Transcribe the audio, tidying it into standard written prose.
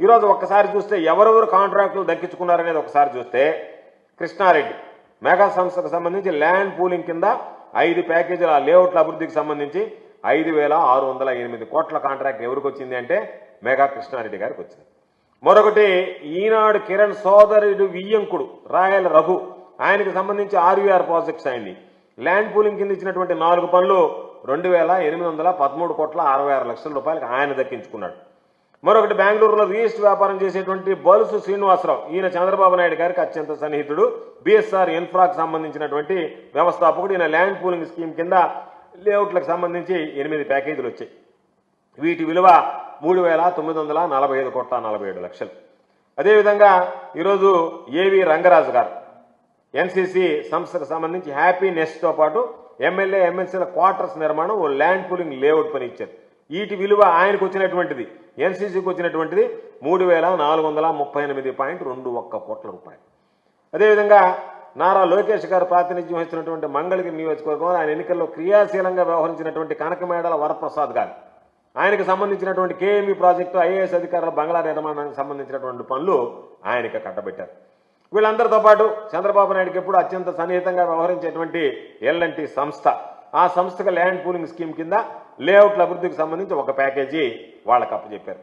ఈరోజు ఒక్కసారి చూస్తే ఎవరెవరు కాంట్రాక్టులు దక్కించుకున్నారనేది ఒకసారి చూస్తే కృష్ణారెడ్డి మెగా సంస్థకు సంబంధించి ల్యాండ్ పూలింగ్ కింద 5 ప్యాకేజీల లేఅవుట్ల అభివృద్ధికి సంబంధించి 5,608 కోట్ల కాంట్రాక్ట్ ఎవరికి వచ్చింది అంటే మెగా కృష్ణారెడ్డి గారికి వచ్చింది. మరొకటి ఈనాడు కిరణ్ సోదరుడు వియ్యంకుడు రాయల రఘు ఆయనకు సంబంధించి ఆర్వీఆర్ ప్రాజెక్ట్స్ అయింది. ల్యాండ్ పూలింగ్ కింద ఇచ్చినటువంటి 4 పనులు 2,813 కోట్ల 66 లక్షల రూపాయలకు ఆయన దక్కించుకున్నాడు. మరొకటి బెంగళూరులో రియల్ వ్యాపారం చేసేటువంటి బొలుసు శ్రీనివాసరావు ఈయన చంద్రబాబు నాయుడు గారికి అత్యంత సన్నిహితుడు. బిఎస్ఆర్ ఇన్ఫ్రాకు సంబంధించినటువంటి వ్యవస్థాపకుడు. ఈయన ల్యాండ్ పూలింగ్ స్కీమ్ కింద లేఅవుట్లకు సంబంధించి 8 ప్యాకేజీలు వచ్చాయి. వీటి విలువ 3,945 కోట్ల 47 లక్షలు. అదేవిధంగా ఈరోజు ఏవి రంగరాజు గారు ఎన్సీసీ సంస్థకు సంబంధించి హ్యాపీ నెస్ట్తో పాటు ఎమ్మెల్యే ఎమ్మెల్సీల క్వార్టర్స్ నిర్మాణం ఓ ల్యాండ్ పూలింగ్ లేఅవుట్ పని ఇచ్చారు. వీటి విలువ ఆయనకు వచ్చినటువంటిది ఎన్సీసీకి వచ్చినటువంటిది 3,438.21 కోట్ల రూపాయలు. అదేవిధంగా నారా లోకేష్ గారు ప్రాతినిధ్యం వహిస్తున్నటువంటి మంగళగిరి నియోజకవర్గంలో ఆయన ఎన్నికల్లో క్రియాశీలంగా వ్యవహరించినటువంటి కనకమేడల వరప్రసాద్ గారు ఆయనకు సంబంధించినటువంటి కేఎంఈ ప్రాజెక్టు ఐఏఎస్ అధికారుల బంగ్లా నిర్మాణానికి సంబంధించినటువంటి పనులు ఆయనకి కట్టబెట్టారు. వీళ్ళందరితో పాటు చంద్రబాబు నాయుడుకి ఎప్పుడు అత్యంత సన్నిహితంగా వ్యవహరించేటువంటి ఎల్ఎన్టీ సంస్థ ఆ సంస్థకు ల్యాండ్ పూలింగ్ స్కీమ్ కింద లేఅవుట్ల అభివృద్ధికి సంబంధించి ఒక ప్యాకేజీ వాళ్ళకి అప్పచెప్పారు.